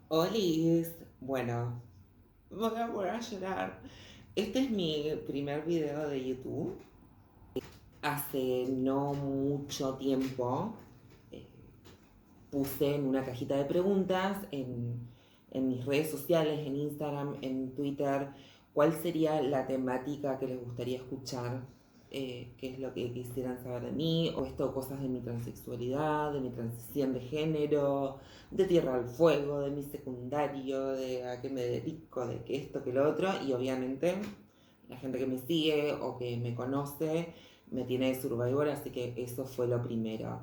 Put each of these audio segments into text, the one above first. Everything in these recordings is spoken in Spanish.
Olis, bueno, voy a poner a llorar. Este es mi primer video de YouTube. Hace no mucho tiempo eh, puse en una cajita de preguntas en mis redes sociales, en Instagram, en Twitter, cuál sería la temática que les gustaría escuchar, qué es lo que quisieran saber de mí, o esto, cosas de mi transexualidad, de mi transición de género, de Tierra al Fuego, de mi secundario, de a qué me dedico, de que esto, que lo otro, y obviamente la gente que me sigue o que me conoce me tiene de Survivor, así que eso fue lo primero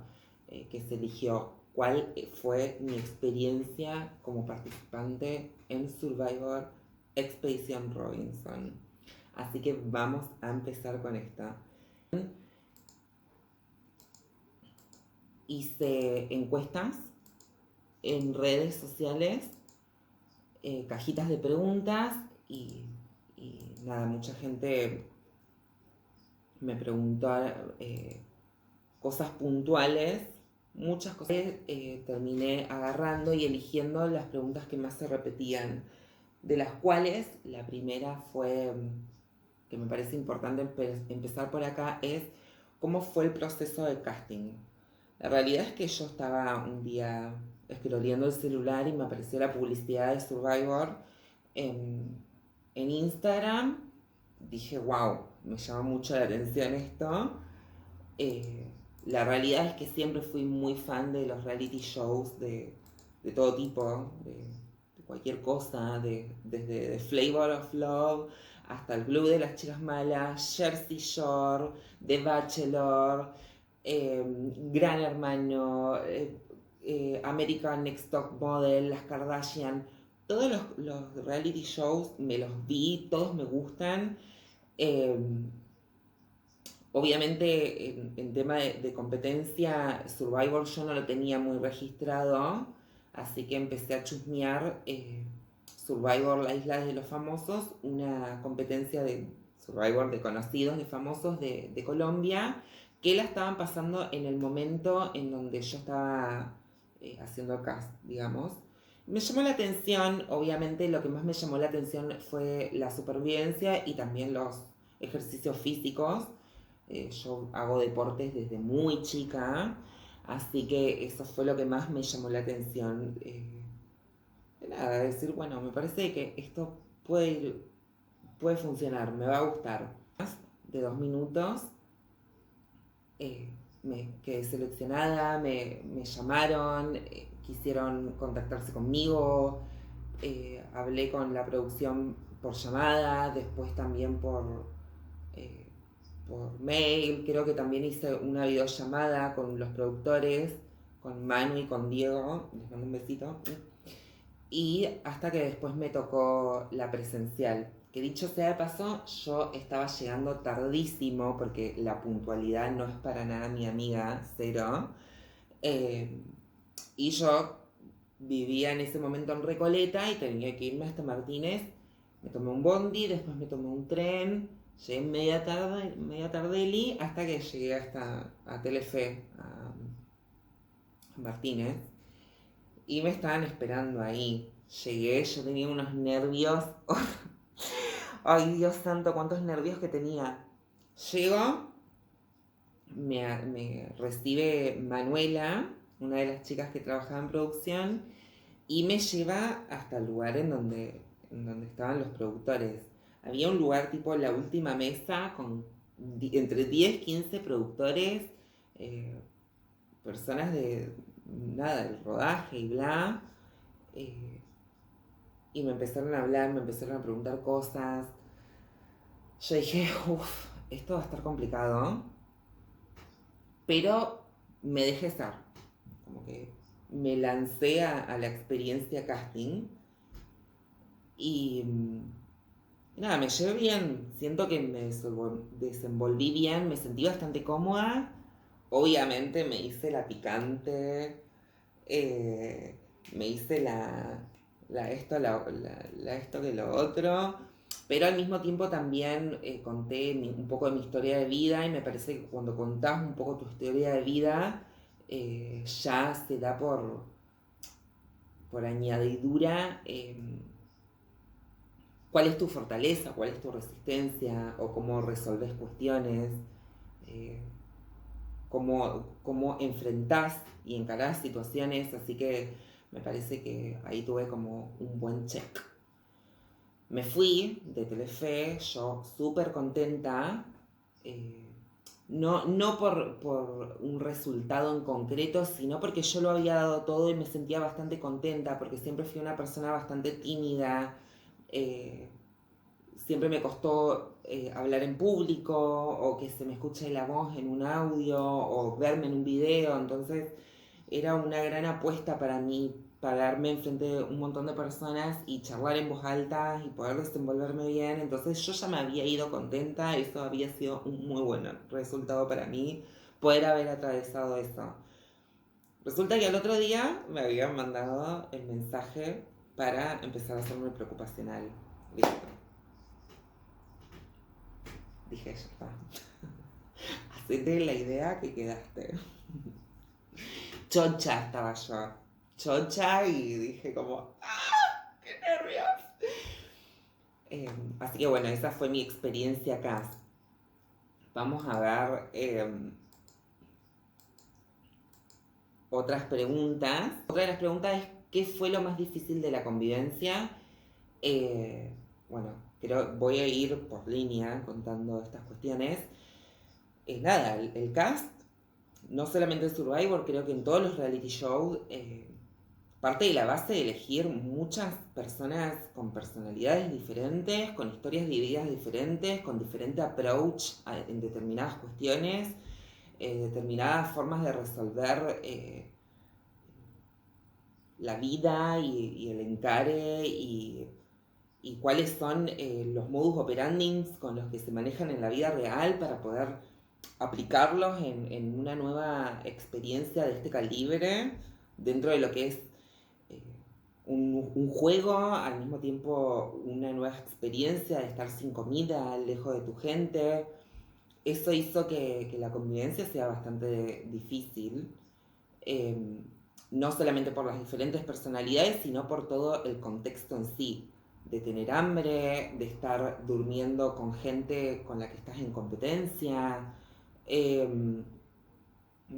que se eligió. ¿Cuál fue mi experiencia como participante en Survivor Expedición Robinson? Así que vamos a empezar con esta. Hice encuestas en redes sociales, cajitas de preguntas y nada, mucha gente me preguntó cosas puntuales, muchas cosas. Terminé agarrando y eligiendo las preguntas que más se repetían, de las cuales la primera fue, que me parece importante empezar por acá, es cómo fue el proceso de casting. La realidad es que yo estaba un día scrolleando el celular y me apareció la publicidad de Survivor en, en Instagram. Dije, wow, me llama mucho la atención esto. Eh, la realidad es que siempre fui muy fan de los reality shows de todo tipo, de cualquier cosa, desde The Flavor of Love hasta el Club de las Chicas Malas, Jersey Shore, The Bachelor, eh, Gran Hermano, American Next Top Model, Las Kardashian. Todos los reality shows me los vi, todos me gustan. Eh, Obviamente, en tema de competencia, Survivor yo no lo tenía muy registrado, así que empecé a chusmear Survivor, la isla de los famosos, una competencia de Survivor de conocidos, de famosos de Colombia, que la estaban pasando en el momento en donde yo estaba haciendo cast, digamos. Me llamó la atención, obviamente lo que más me llamó la atención fue la supervivencia y también los ejercicios físicos. Yo hago deportes desde muy chica, así que eso fue lo que más me llamó la atención. Nada, decir, bueno, me parece que esto puede funcionar, me va a gustar. Más de 2 minutos, me quedé seleccionada, me llamaron, quisieron contactarse conmigo, hablé con la producción por llamada, después también eh, por mail, creo que también hice una videollamada con los productores, con Manu y con Diego, les mando un besito, y hasta que después me tocó la presencial. Que dicho sea de paso, yo estaba llegando tardísimo porque la puntualidad no es para nada mi amiga, cero. Eh, y yo vivía en ese momento en Recoleta y tenía que irme hasta Martínez. Me tomé un bondi, después me tomé un tren, llegué media tardeli, hasta que llegué hasta a Telefe, a Martínez, y me estaban esperando ahí. Llegué, yo tenía unos nervios. Ay, Dios santo, cuántos nervios que tenía. Llego, me recibe Manuela, una de las chicas que trabajaba en producción, y me lleva hasta el lugar en donde estaban los productores. Había un lugar tipo la última mesa con entre 10 15 productores, eh, personas de nada, del rodaje y bla. eh, y me empezaron a hablar, me empezaron a preguntar cosas. Yo dije, uff, esto va a estar complicado, pero me dejé estar. Como que me lancé a la experiencia casting y nada, me llevé bien. Siento que me desenvolví bien, me sentí bastante cómoda. Obviamente me hice la picante, eh, me hice la esto que lo otro, pero al mismo tiempo también conté un poco de mi historia de vida y me parece que cuando contás un poco tu historia de vida ya se da por añadidura, cuál es tu fortaleza, cuál es tu resistencia, o cómo resolves cuestiones, cómo enfrentás y encarás situaciones, así que me parece que ahí tuve como un buen check. Me fui de Telefe, yo súper contenta, no por un resultado en concreto, sino porque yo lo había dado todo y me sentía bastante contenta, porque siempre fui una persona bastante tímida, siempre me costó hablar en público o que se me escuche la voz en un audio o verme en un video, entonces era una gran apuesta para mí pararme enfrente de un montón de personas y charlar en voz alta y poder desenvolverme bien, entonces yo ya me había ido contenta, eso había sido un muy buen resultado para mí, poder haber atravesado eso. Resulta que al otro día me habían mandado el mensaje para empezar a hacerme preocupacional. Listo. Dije, ya está. Hacete la idea que quedaste. Chocha estaba yo. Chocha y dije como, ¡ah! ¡Qué nervios! Así que bueno, esa fue mi experiencia acá. Vamos a ver otras preguntas. Otra de las preguntas es, ¿qué fue lo más difícil de la convivencia? Bueno, voy a ir por línea contando estas cuestiones. Nada, el cast, no solamente en Survivor, creo que en todos los reality shows, parte de la base de elegir muchas personas con personalidades diferentes, con historias vividas diferentes, con diferente approach en determinadas cuestiones, determinadas formas de resolver la vida y el encare y cuáles son los modus operandi con los que se manejan en la vida real para poder aplicarlos en una nueva experiencia de este calibre dentro de lo que es un juego, al mismo tiempo una nueva experiencia de estar sin comida, lejos de tu gente. Eso hizo que la convivencia sea bastante difícil, eh, no solamente por las diferentes personalidades, sino por todo el contexto en sí, de tener hambre, de estar durmiendo con gente con la que estás en competencia, de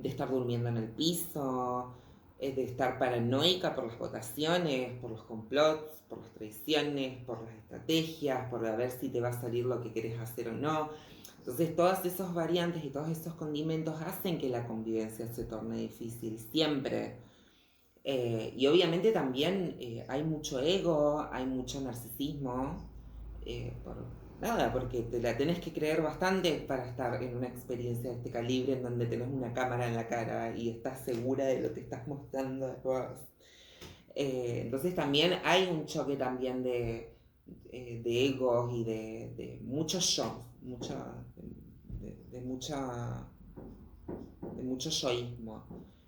estar durmiendo en el piso, de estar paranoica por las votaciones, por los complots, por las traiciones, por las estrategias, por ver si te va a salir lo que querés hacer o no. Entonces todas esas variantes y todos esos condimentos hacen que la convivencia se torne difícil siempre. Y obviamente también hay mucho ego, hay mucho narcisismo, por nada, porque te la tenés que creer bastante para estar en una experiencia de este calibre en donde tenés una cámara en la cara y estás segura de lo que estás mostrando después. Entonces también hay un choque también de egos y de muchos shows, de mucho yoísmo.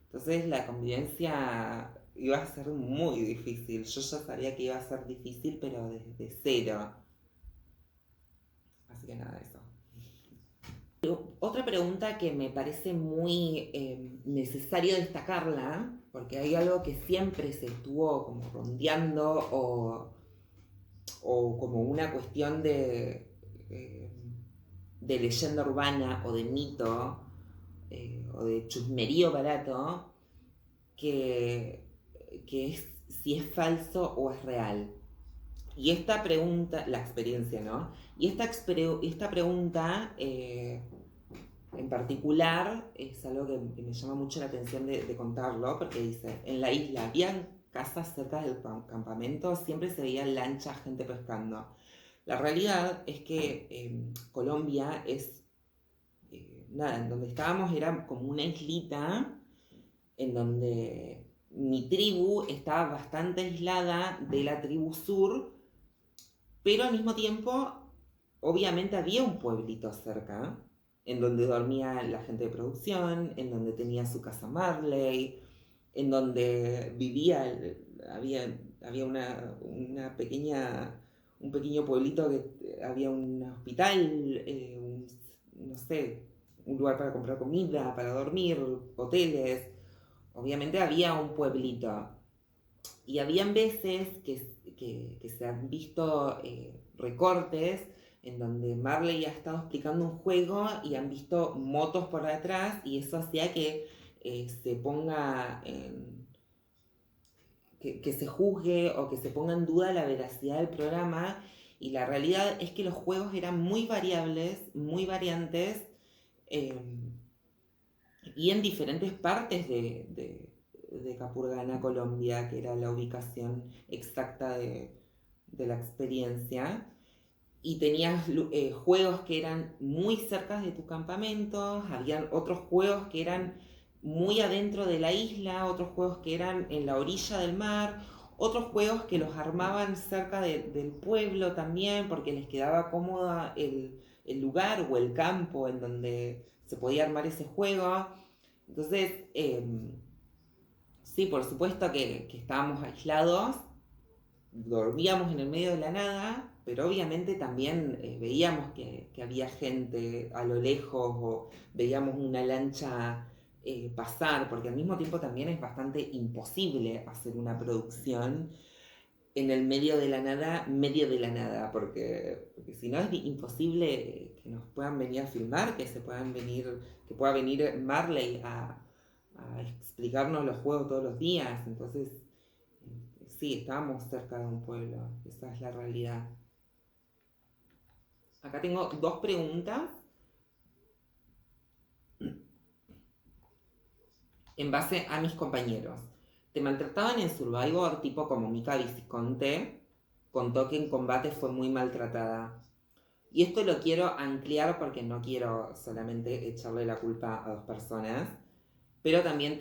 Entonces la convivencia iba a ser muy difícil. Yo ya sabía que iba a ser difícil, pero desde cero. Así que nada, eso. Otra pregunta que me parece muy necesario destacarla, porque hay algo que siempre se estuvo como rondeando o como una cuestión de leyenda urbana o de mito o de chusmerío barato, que es si es falso o es real. Y esta pregunta, la experiencia, ¿no? Y esta pregunta en particular es algo que me llama mucho la atención de contarlo, porque dice, en la isla habían casas cerca del campamento, siempre se veía lanchas, gente pescando. La realidad es que Colombia es, nada, en donde estábamos era como una islita, en donde mi tribu estaba bastante aislada de la tribu sur, pero al mismo tiempo, obviamente había un pueblito cerca, en donde dormía la gente de producción, en donde tenía su casa Marley, en donde vivía, había una pequeña, un pequeño pueblito que había un hospital, no sé, un lugar para comprar comida, para dormir, hoteles. Obviamente había un pueblito. Y habían veces que se han visto recortes en donde Marley ha estado explicando un juego y han visto motos por detrás y eso hacía que se ponga que se juzgue o que se ponga en duda la veracidad del programa, y la realidad es que los juegos eran muy variables, muy variantes, eh, y en diferentes partes de Capurganá, Colombia, que era la ubicación exacta de la experiencia. Y tenías juegos que eran muy cerca de tu campamento, habían otros juegos que eran muy adentro de la isla, otros juegos que eran en la orilla del mar, otros juegos que los armaban cerca del pueblo también, porque les quedaba cómoda el lugar o el campo en donde se podía armar ese juego. Entonces, sí, por supuesto que estábamos aislados, dormíamos en el medio de la nada, pero obviamente también veíamos que había gente a lo lejos o veíamos una lancha pasar, porque al mismo tiempo también es bastante imposible hacer una producción en el medio de la nada, porque si no es imposible que nos puedan venir a filmar, que pueda venir Marley a explicarnos los juegos todos los días. Entonces, sí, estábamos cerca de un pueblo, esa es la realidad. Acá tengo dos preguntas en base a mis compañeros. ¿Te maltrataban en Survivor, tipo como Mica Viciconte? Contó que en combate fue muy maltratada. Y esto lo quiero ampliar porque no quiero solamente echarle la culpa a dos personas, pero también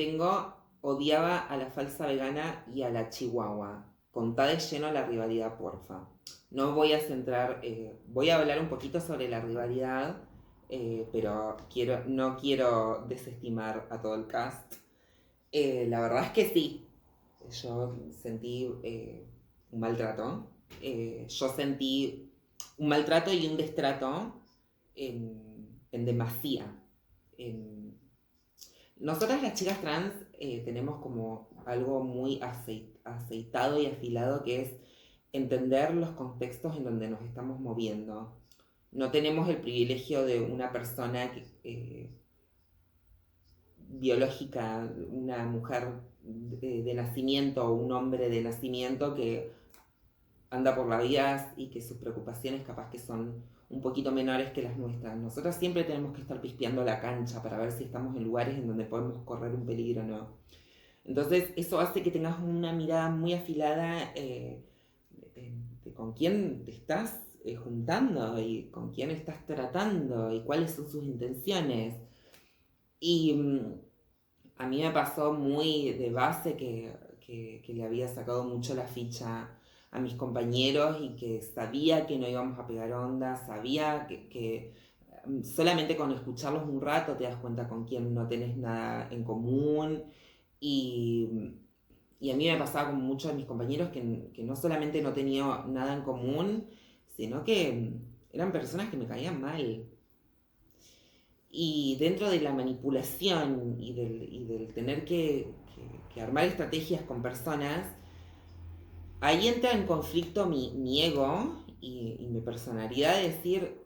odiaba a la falsa vegana y a la chihuahua. Contá de lleno la rivalidad, porfa. No voy a centrar, voy a hablar un poquito sobre la rivalidad, pero no quiero desestimar a todo el cast. La verdad es que sí, yo sentí un maltrato. Yo sentí un maltrato y un destrato en demasía. Nosotras las chicas trans tenemos como algo muy aceitado y afilado, que es entender los contextos en donde nos estamos moviendo. No tenemos el privilegio de una persona biológica, una mujer de nacimiento o un hombre de nacimiento que anda por la vida y que sus preocupaciones capaz que son un poquito menores que las nuestras. Nosotros siempre tenemos que estar pispeando la cancha para ver si estamos en lugares en donde podemos correr un peligro o no. Entonces eso hace que tengas una mirada muy afilada de con quién te estás juntando y con quién estás tratando y cuáles son sus intenciones. Y a mí me pasó muy de base que le había sacado mucho la ficha a mis compañeros y que sabía que no íbamos a pegar onda, sabía que solamente con escucharlos un rato te das cuenta con quién no tenés nada en común. Y a mí me pasaba con muchos de mis compañeros que no solamente no tenía nada en común, sino que eran personas que me caían mal. Y dentro de la manipulación y del tener que armar estrategias con personas, ahí entra en conflicto mi ego y mi personalidad de decir,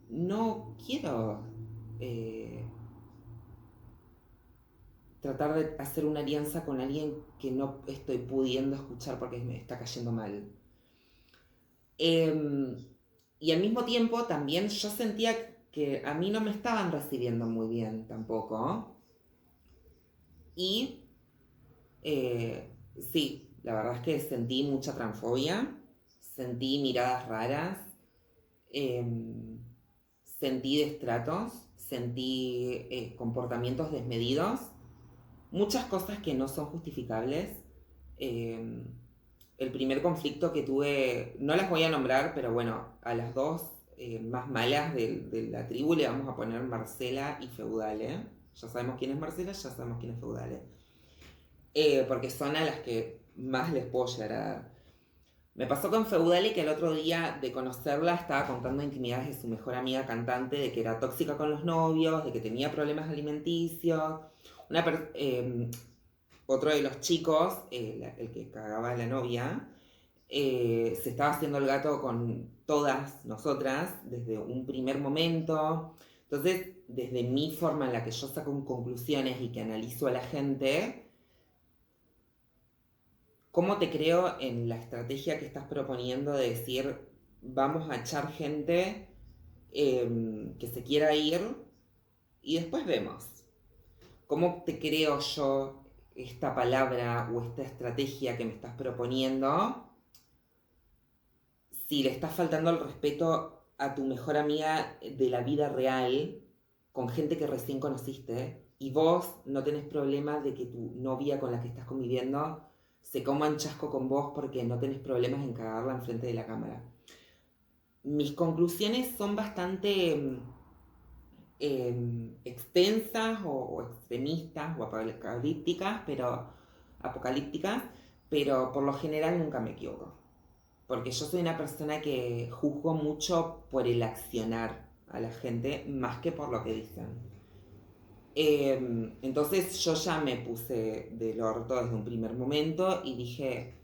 no quiero tratar de hacer una alianza con alguien que no estoy pudiendo escuchar porque me está cayendo mal. Y al mismo tiempo también yo sentía que a mí no me estaban recibiendo muy bien tampoco. Y sí, la verdad es que sentí mucha transfobia, sentí miradas raras, sentí destratos, sentí comportamientos desmedidos, muchas cosas que no son justificables. El primer conflicto que tuve, no las voy a nombrar, pero bueno, a las dos más malas de la tribu le vamos a poner Marcela y Feudale. Ya sabemos quién es Marcela, ya sabemos quién es Feudale. Porque son a las que más les puedo llegar a dar. Me pasó con Feudale que el otro día de conocerla estaba contando intimidades de su mejor amiga cantante, de que era tóxica con los novios, de que tenía problemas alimenticios. otro de los chicos, el que cagaba a la novia, se estaba haciendo el gato con todas nosotras desde un primer momento. Entonces, desde mi forma en la que yo saco conclusiones y que analizo a la gente, ¿cómo te creo en la estrategia que estás proponiendo de decir, vamos a echar gente que se quiera ir y después vemos? ¿Cómo te creo yo esta palabra o esta estrategia que me estás proponiendo si le estás faltando el respeto a tu mejor amiga de la vida real con gente que recién conociste y vos no tenés problema de que tu novia con la que estás conviviendo se coma un chasco con vos porque no tenés problemas en cagarla enfrente de la cámara? Mis conclusiones son bastante extensas o extremistas o apocalípticas, pero por lo general nunca me equivoco. Porque yo soy una persona que juzgo mucho por el accionar a la gente más que por lo que dicen. Entonces yo ya me puse del orto desde un primer momento y dije,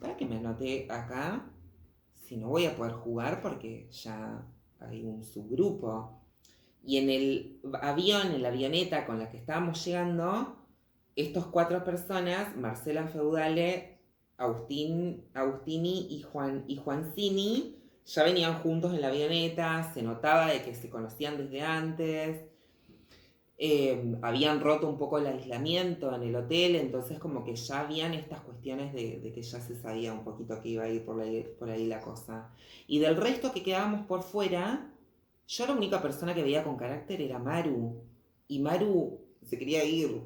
¿para qué me anoté acá si no voy a poder jugar porque ya hay un subgrupo? Y en el avión, en la avioneta con la que estábamos llegando, estos 4 personas, Marcela Feudale, Agustini y Juancini, ya venían juntos en la avioneta, se notaba de que se conocían desde antes, habían roto un poco el aislamiento en el hotel, entonces como que ya habían estas cuestiones de que ya se sabía un poquito que iba a ir por ahí la cosa. Y del resto que quedábamos por fuera, yo la única persona que veía con carácter era Maru, y Maru se quería ir.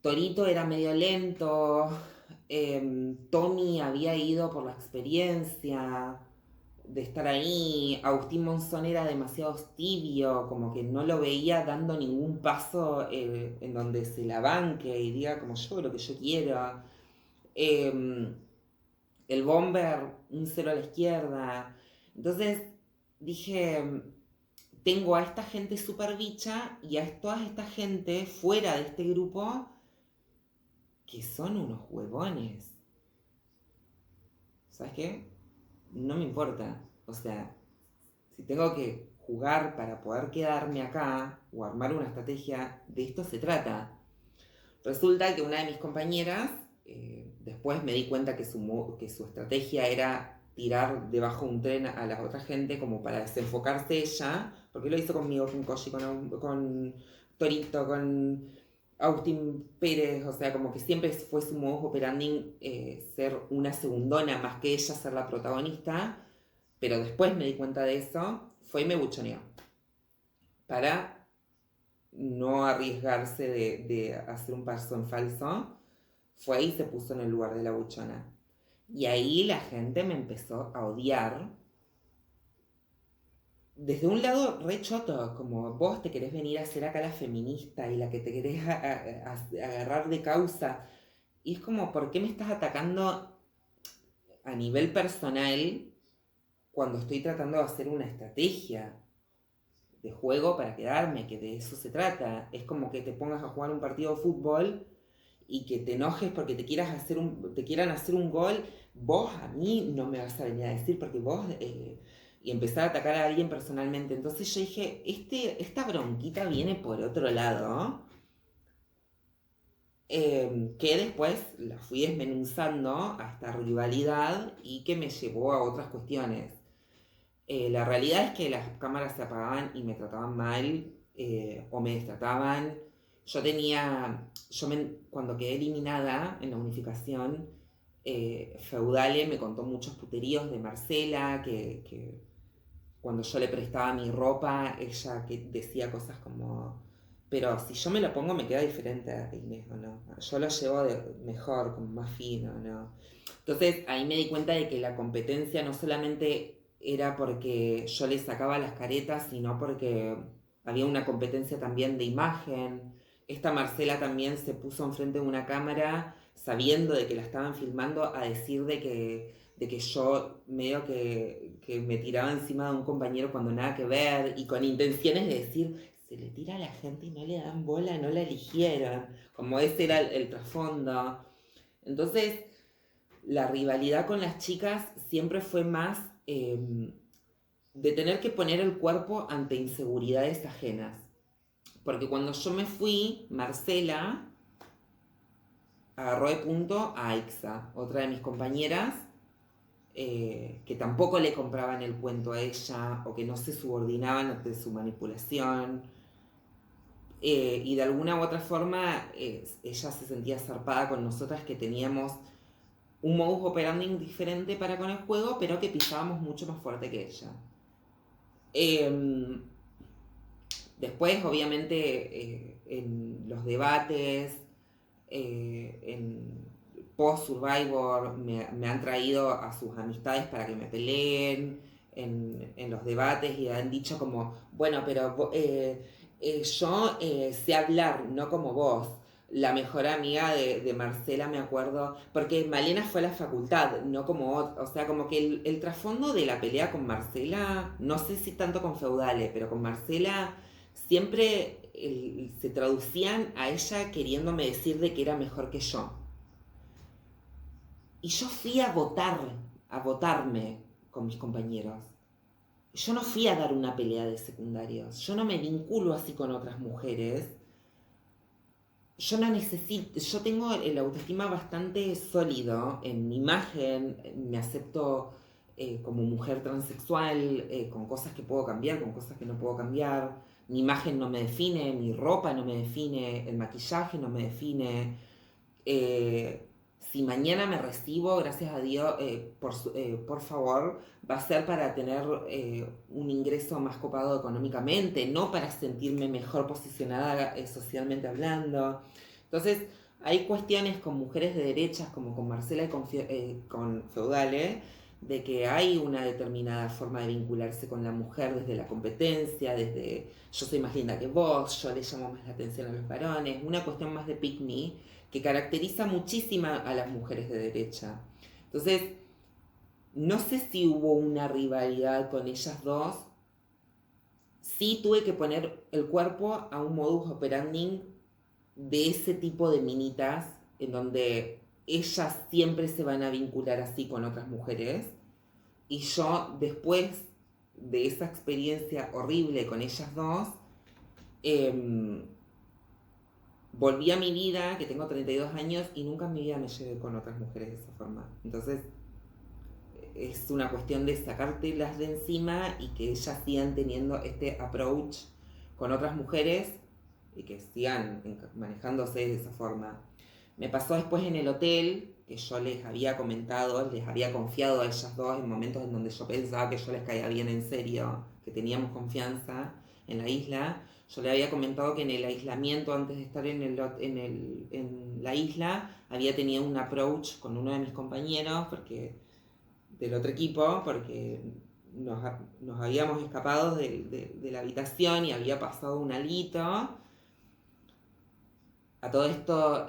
Torito era medio lento, Tommy había ido por la experiencia de estar ahí, Agustín Monzón era demasiado tibio, como que no lo veía dando ningún paso en donde se la banque y diga como yo lo que yo quiero. Eh, el Bomber, un cero a la izquierda. Entonces dije, tengo a esta gente super bicha y a toda esta gente fuera de este grupo que son unos huevones. ¿Sabes qué? No me importa. O sea, si tengo que jugar para poder quedarme acá o armar una estrategia, de esto se trata. Resulta que una de mis compañeras, después me di cuenta que su estrategia era tirar debajo de un tren a la otra gente como para desenfocarse ella, porque lo hizo conmigo, con Koji, con Torito, con Agustín Pérez, o sea, como que siempre fue su modus operandi ser una segundona más que ella ser la protagonista, pero después me di cuenta de eso, fue y me buchoneó. Para no arriesgarse de hacer un paso en falso, fue y se puso en el lugar de la buchona. Y ahí la gente me empezó a odiar. Desde un lado re choto, como vos te querés venir a hacer acá la feminista y la que te querés agarrar de causa. Y es como, ¿por qué me estás atacando a nivel personal cuando estoy tratando de hacer una estrategia de juego para quedarme? Que de eso se trata. Es como que te pongas a jugar un partido de fútbol y que te enojes porque te quieran hacer un gol. Vos a mí no me vas a venir a decir porque vos... y empezar a atacar a alguien personalmente. Entonces yo dije, esta bronquita viene por otro lado, que después la fui desmenuzando a esta rivalidad y que me llevó a otras cuestiones. La realidad es que las cámaras se apagaban y me trataban mal, o me destrataban. Cuando quedé eliminada en la unificación, Feudale me contó muchos puteríos de Marcela, que cuando yo le prestaba mi ropa, ella que decía cosas como, pero si yo me lo pongo me queda diferente a Inés, ¿o no? Yo lo llevo mejor, como más fino, ¿no? Entonces ahí me di cuenta de que la competencia no solamente era porque yo le sacaba las caretas, sino porque había una competencia también de imagen. Esta Marcela también se puso enfrente de una cámara sabiendo de que la estaban filmando a decir de que yo medio que me tiraba encima de un compañero cuando nada que ver y con intenciones de decir, se le tira a la gente y no le dan bola, no la eligieron, como ese era el trasfondo. Entonces, la rivalidad con las chicas siempre fue más de tener que poner el cuerpo ante inseguridades ajenas. Porque cuando yo me fui, Marcela agarró de punto a Aixa, otra de mis compañeras, que tampoco le compraban el cuento a ella o que no se subordinaban ante su manipulación. Y de alguna u otra forma ella se sentía zarpada con nosotras que teníamos un modus operandi diferente para con el juego, pero que pisábamos mucho más fuerte que ella. Después, obviamente, en los debates, en post-Survivor, me han traído a sus amistades para que me peleen en los debates y han dicho como, bueno, pero yo sé hablar, no como vos. La mejor amiga de Marcela, me acuerdo, porque Malena fue a la facultad, no como o sea, como que el trasfondo de la pelea con Marcela, no sé si tanto con Feudale, pero con Marcela siempre se traducían a ella queriéndome decir de que era mejor que yo. Y yo fui a votarme con mis compañeros. Yo no fui a dar una pelea de secundarios. Yo no me vinculo así con otras mujeres. Yo no necesito, yo tengo el autoestima bastante sólido en mi imagen, me acepto como mujer transexual, con cosas que puedo cambiar, con cosas que no puedo cambiar. Mi imagen no me define, mi ropa no me define, el maquillaje no me define. Eh, si mañana me recibo, gracias a Dios, por favor, va a ser para tener un ingreso más copado económicamente, no para sentirme mejor posicionada socialmente hablando. Entonces, hay cuestiones con mujeres de derechas, como con Marcela y con Feudale, de que hay una determinada forma de vincularse con la mujer desde la competencia, desde yo soy más linda que vos, yo le llamo más la atención a los varones, una cuestión más de pick me, que caracteriza muchísimo a las mujeres de derecha. Entonces, no sé si hubo una rivalidad con ellas dos. Sí tuve que poner el cuerpo a un modus operandi de ese tipo de minitas, en donde ellas siempre se van a vincular así con otras mujeres. Y yo, después de esa experiencia horrible con ellas dos, eh, volví a mi vida, que tengo 32 años, y nunca en mi vida me llevé con otras mujeres de esa forma. Entonces, es una cuestión de sacártelas de encima y que ellas sigan teniendo este approach con otras mujeres y que sigan manejándose de esa forma. Me pasó después en el hotel, que yo les había comentado, les había confiado a ellas dos en momentos en donde yo pensaba que yo les caía bien en serio, que teníamos confianza en la isla. Yo le había comentado que en el aislamiento, antes de estar en la isla, había tenido un approach con uno de mis compañeros, del otro equipo, porque nos habíamos escapado de la habitación y había pasado un alito. A todo esto,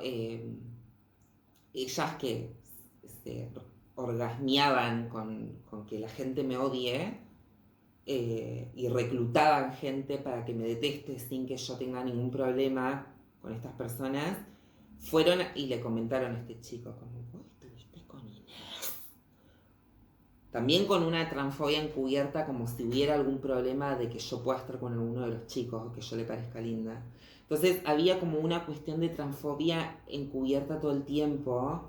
ellas que se orgasmeaban con que la gente me odie, y reclutaban gente para que me deteste sin que yo tenga ningún problema con estas personas, fueron y le comentaron a este chico, como, vos estuviste con Inés. También con una transfobia encubierta, como si hubiera algún problema de que yo pueda estar con alguno de los chicos o que yo le parezca linda. Entonces había como una cuestión de transfobia encubierta todo el tiempo,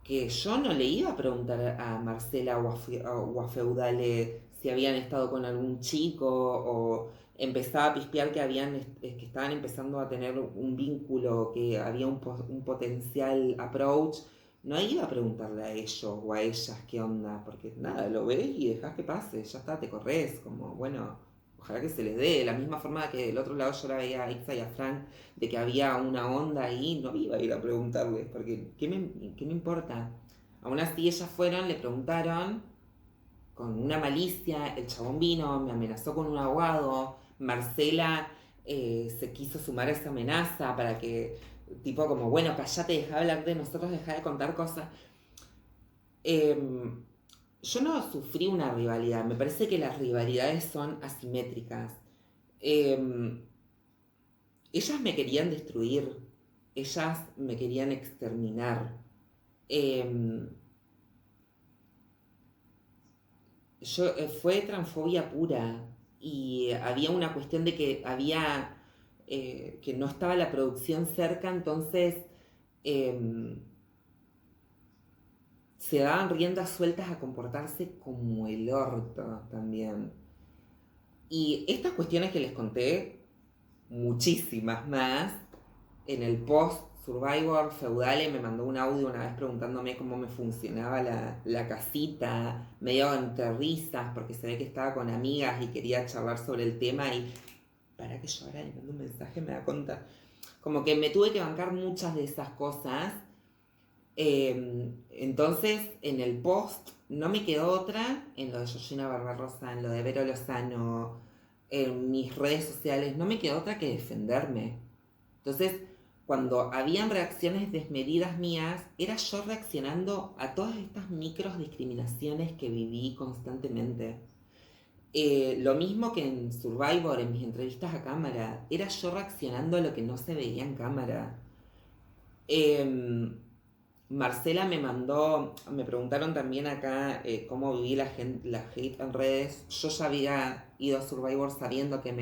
que yo no le iba a preguntar a Marcela o a Feudale si habían estado con algún chico, o empezaba a pispear que estaban empezando a tener un vínculo, que había un potencial approach. No iba a preguntarle a ellos o a ellas qué onda, porque nada, lo ves y dejas que pase, ya está, te corres, como bueno, ojalá que se les dé. De la misma forma que del otro lado yo la veía a Ixa y a Frank, de que había una onda ahí, no iba a ir a preguntarles, porque ¿qué me importa? Aún así ellas fueron, le preguntaron, con una malicia, el chabón vino, me amenazó con un abogado, Marcela se quiso sumar a esa amenaza para que, tipo como, bueno, callate, deja de hablar de nosotros, deja de contar cosas. Yo no sufrí una rivalidad, me parece que las rivalidades son asimétricas. ellas me querían destruir, ellas me querían exterminar. Em, fue transfobia pura y había una cuestión de que que no estaba la producción cerca, entonces em, se daban riendas sueltas a comportarse como el orto también. Y estas cuestiones que les conté, muchísimas más, en el post Survivor Feudale me mandó un audio una vez preguntándome cómo me funcionaba la casita, medio entre risas, porque se ve que estaba con amigas y quería charlar sobre el tema y para que yo ahora le mando un mensaje me da cuenta. Como que me tuve que bancar muchas de esas cosas. Entonces, en el post no me quedó otra, en lo de Georgina Barbarossa, en lo de Vero Lozano, en mis redes sociales, no me quedó otra que defenderme. Entonces, cuando habían reacciones desmedidas mías, era yo reaccionando a todas estas micros discriminaciones que viví constantemente. Lo mismo que en Survivor, en mis entrevistas a cámara, era yo reaccionando a lo que no se veía en cámara. Marcela me preguntaron también acá cómo viví la hate en redes. Yo ya había ido a Survivor sabiendo que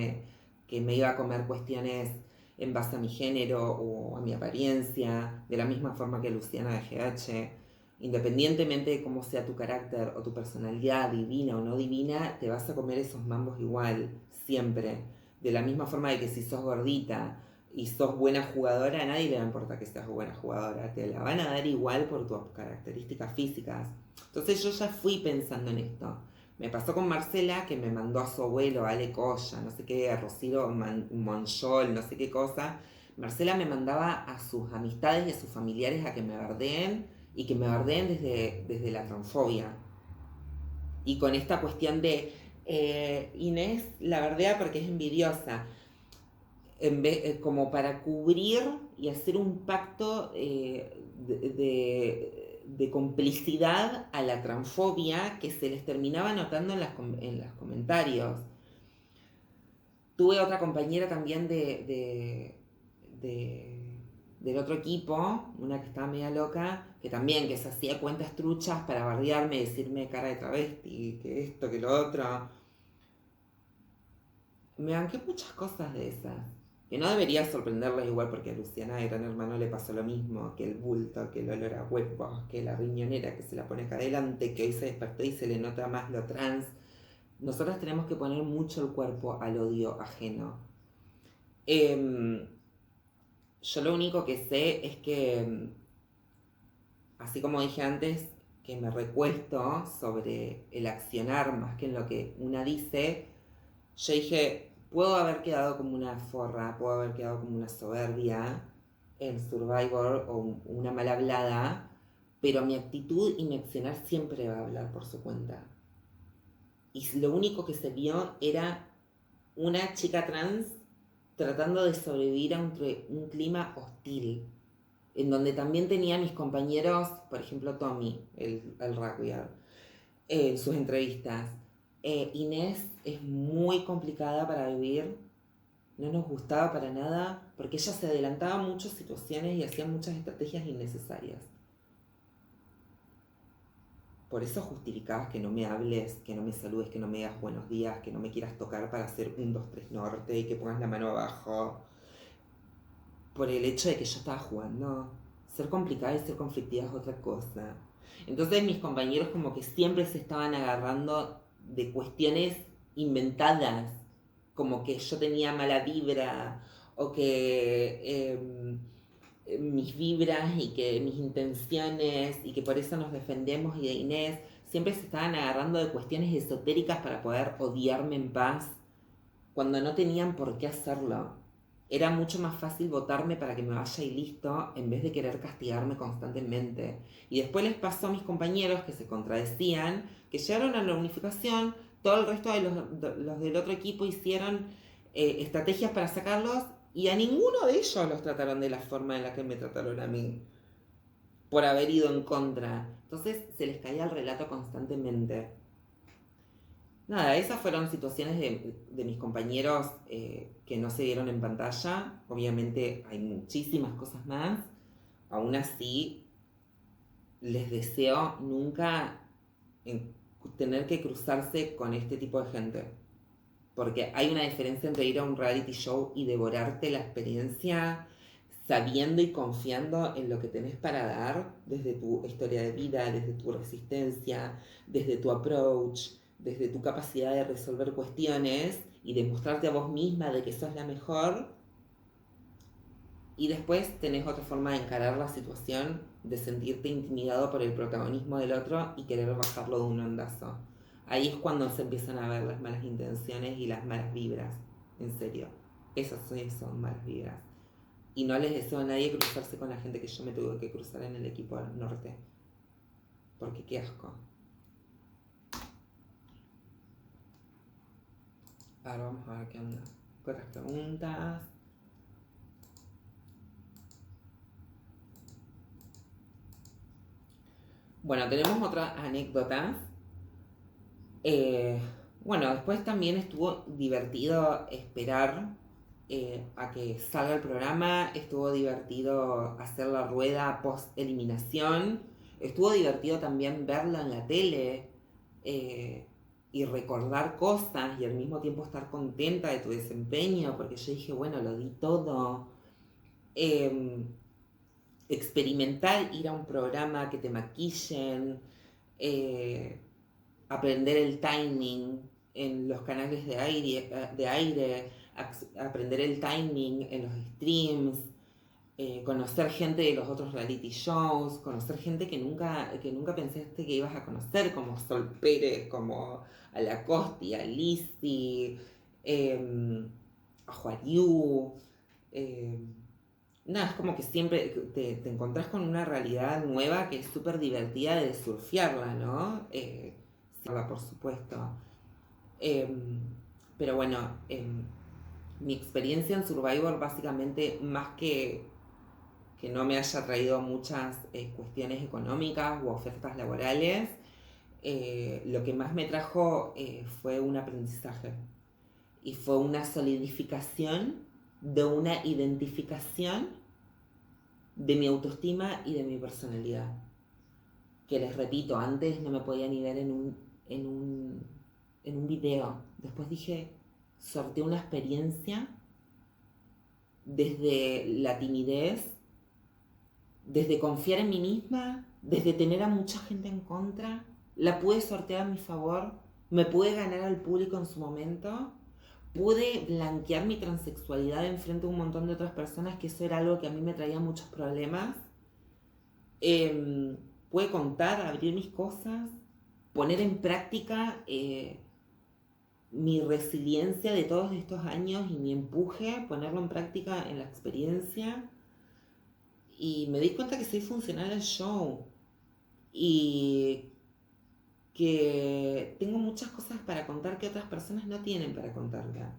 me iba a comer cuestiones en base a mi género o a mi apariencia, de la misma forma que Luciana de GH. Independientemente de cómo sea tu carácter o tu personalidad, divina o no divina, te vas a comer esos mambos igual, siempre. De la misma forma de que si sos gordita y sos buena jugadora, a nadie le va a importar que seas buena jugadora, te la van a dar igual por tus características físicas. Entonces yo ya fui pensando en esto. Me pasó con Marcela, que me mandó a su abuelo, Ale Colla, no sé qué, a Rocío Monchol, no sé qué cosa. Marcela me mandaba a sus amistades y a sus familiares a que me bardeen, y que me bardeen desde la transfobia. Y con esta cuestión de Inés la bardea porque es envidiosa, como para cubrir y hacer un pacto de complicidad a la transfobia que se les terminaba notando en los comentarios. Tuve otra compañera también del otro equipo, una que estaba media loca, que también que se hacía cuentas truchas para bardearme, decirme cara de travesti, que esto, que lo otro. Me banqué muchas cosas de esas. Que no debería sorprenderles igual porque a Luciana de Gran Hermano le pasó lo mismo, que el bulto, que el olor a huevos, que la riñonera que se la pone acá adelante, que hoy se despertó y se le nota más lo trans. Nosotras tenemos que poner mucho el cuerpo al odio ajeno. Yo lo único que sé es que, así como dije antes, que me recuesto sobre el accionar más que en lo que una dice, yo dije, puedo haber quedado como una forra, puedo haber quedado como una soberbia en Survivor o una mal hablada, pero mi actitud y mi accionar siempre va a hablar por su cuenta. Y lo único que se vio era una chica trans tratando de sobrevivir a un clima hostil, en donde también tenía a mis compañeros, por ejemplo Tommy, el rugbyer, en sus entrevistas. Inés es muy complicada para vivir, no nos gustaba para nada, porque ella se adelantaba a muchas situaciones y hacía muchas estrategias innecesarias. Por eso justificabas que no me hables, que no me saludes, que no me digas buenos días, que no me quieras tocar para hacer 1, 2, 3 norte y que pongas la mano abajo. Por el hecho de que yo estaba jugando. Ser complicada y ser conflictiva es otra cosa. Entonces mis compañeros como que siempre se estaban agarrando de cuestiones inventadas, como que yo tenía mala vibra o que mis vibras y que mis intenciones y que por eso nos defendemos y de Inés, siempre se estaban agarrando de cuestiones esotéricas para poder odiarme en paz cuando no tenían por qué hacerlo. Era mucho más fácil votarme para que me vaya y listo, en vez de querer castigarme constantemente. Y después les pasó a mis compañeros que se contradecían, que llegaron a la unificación, todo el resto de los del otro equipo hicieron estrategias para sacarlos y a ninguno de ellos los trataron de la forma en la que me trataron a mí, por haber ido en contra. Entonces se les caía el relato constantemente. Nada, esas fueron situaciones de mis compañeros que no se dieron en pantalla. Obviamente hay muchísimas cosas más. Aún así, les deseo nunca en- tener que cruzarse con este tipo de gente. Porque hay una diferencia entre ir a un reality show y devorarte la experiencia sabiendo y confiando en lo que tenés para dar desde tu historia de vida, desde tu resistencia, desde tu approach, desde tu capacidad de resolver cuestiones y demostrarte a vos misma de que sos la mejor. Y después tenés otra forma de encarar la situación, de sentirte intimidado por el protagonismo del otro y querer bajarlo de un ondazo. Ahí es cuando se empiezan a ver las malas intenciones y las malas vibras. En serio. Esas son malas vibras. Y no les deseo a nadie cruzarse con la gente que yo me tuve que cruzar en el equipo norte. Porque qué asco. Ahora vamos a ver qué onda. Otras preguntas. Bueno, tenemos otras anécdotas. Eh, bueno, después también estuvo divertido esperar a que salga el programa, estuvo divertido hacer la rueda post eliminación, estuvo divertido también verlo en la tele eh, y recordar cosas y al mismo tiempo estar contenta de tu desempeño, porque yo dije, bueno, lo di todo. Eh, Experimentar ir a un programa que te maquillen, eh, aprender el timing en los canales de aire, aprender el timing en los streams, conocer gente de los otros reality shows, conocer gente que nunca pensaste que ibas a conocer, como Sol Pérez, como a Lacoste, a Lizzy, a Juariú. Eh, Nada, es como que siempre te encontrás con una realidad nueva que es súper divertida de surfearla, ¿no? Por supuesto. Em, pero bueno, mi experiencia en Survivor básicamente, más que no me haya traído muchas cuestiones económicas u ofertas laborales, lo que más me trajo fue un aprendizaje y fue una solidificación de una identificación de mi autoestima y de mi personalidad. Que les repito, antes no me podía ni ver en un, en un video. Después dije, sorteé una experiencia desde la timidez, desde confiar en mí misma, desde tener a mucha gente en contra. La pude sortear a mi favor, me pude ganar al público en su momento, pude blanquear mi transexualidad enfrente de un montón de otras personas, que eso era algo que a mí me traía muchos problemas. Pude contar, abrir mis cosas, poner en práctica mi resiliencia de todos estos años y mi empuje, ponerlo en práctica en la experiencia. Y me di cuenta que soy funcional al show y que tengo muchas cosas para contar que otras personas no tienen para contarla.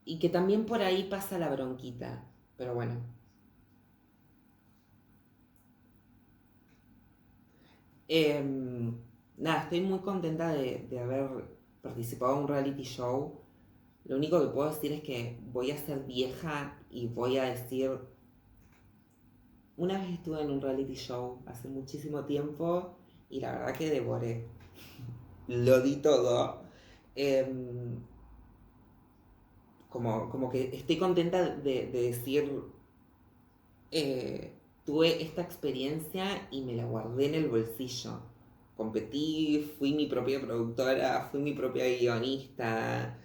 Y que también por ahí pasa la bronquita. Pero bueno. Nada, estoy muy contenta de haber participado en un reality show. Lo único que puedo decir es que voy a ser vieja y voy a decir, una vez estuve en un reality show hace muchísimo tiempo y la verdad que devoré. Lo di todo. Em, como que estoy contenta de decir, tuve esta experiencia y me la guardé en el bolsillo. Competí, fui mi propia productora, fui mi propia guionista,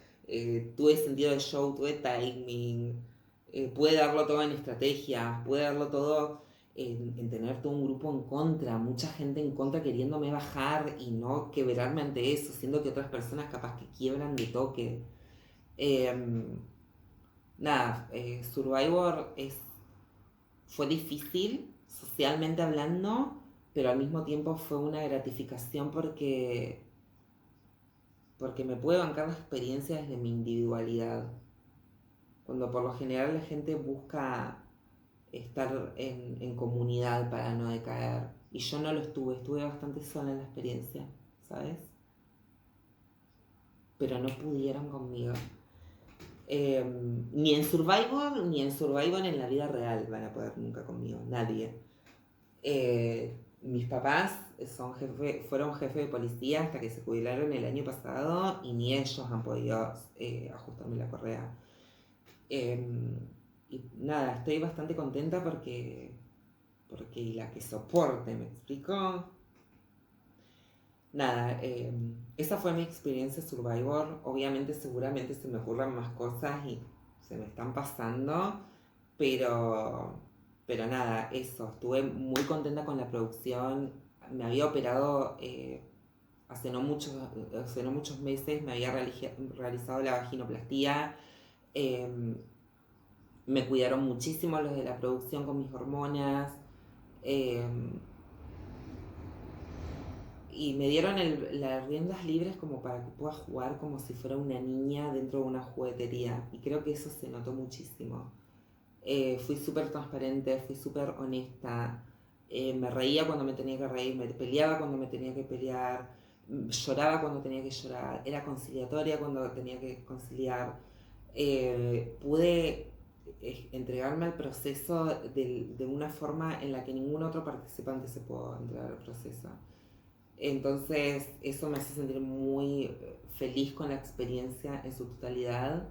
tuve sentido de show, tuve timing, pude darlo todo en estrategia, pude darlo todo en tener todo un grupo en contra, mucha gente en contra queriéndome bajar y no quebrarme ante eso, siendo que otras personas capaz que quiebran de toque. Em, Nada, Survivor fue difícil socialmente hablando, pero al mismo tiempo fue una gratificación porque me pude bancar la experiencia desde mi individualidad. Cuando por lo general la gente busca estar en comunidad para no decaer. Y yo no lo estuve bastante sola en la experiencia, ¿sabes? pero no pudieron conmigo. Ni en Survivor en la vida real van a poder nunca conmigo, nadie. Mis papás fueron jefe de policía hasta que se jubilaron el año pasado y ni ellos han podido ajustarme la correa. Y nada, estoy bastante contenta porque la que soporte, ¿me explico? Nada, esa fue mi experiencia Survivor. Obviamente, seguramente se me ocurran más cosas y se me están pasando, pero, pero nada, eso. Estuve muy contenta con la producción. Me había operado hace no muchos meses, me había realizado la vaginoplastía. Me cuidaron muchísimo los de la producción con mis hormonas. eh, y me dieron las riendas libres como para que pueda jugar como si fuera una niña dentro de una juguetería. Y creo que eso se notó muchísimo. Fui súper transparente, fui súper honesta. Me reía cuando me tenía que reír, me peleaba cuando me tenía que pelear, lloraba cuando tenía que llorar, era conciliatoria cuando tenía que conciliar. Pude entregarme al proceso de una forma en la que ningún otro participante se pudo entregar al proceso. Entonces eso me hace sentir muy feliz con la experiencia en su totalidad.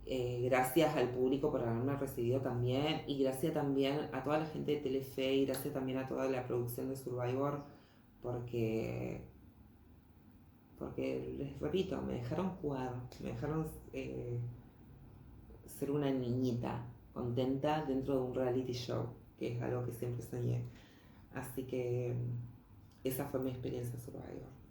Gracias al público por haberme recibido también y gracias también a toda la gente de Telefe y gracias también a toda la producción de Survivor porque, porque les repito, me dejaron jugar, me dejaron ser una niñita contenta dentro de un reality show, que es algo que siempre soñé. Así que esa fue mi experiencia Survivor.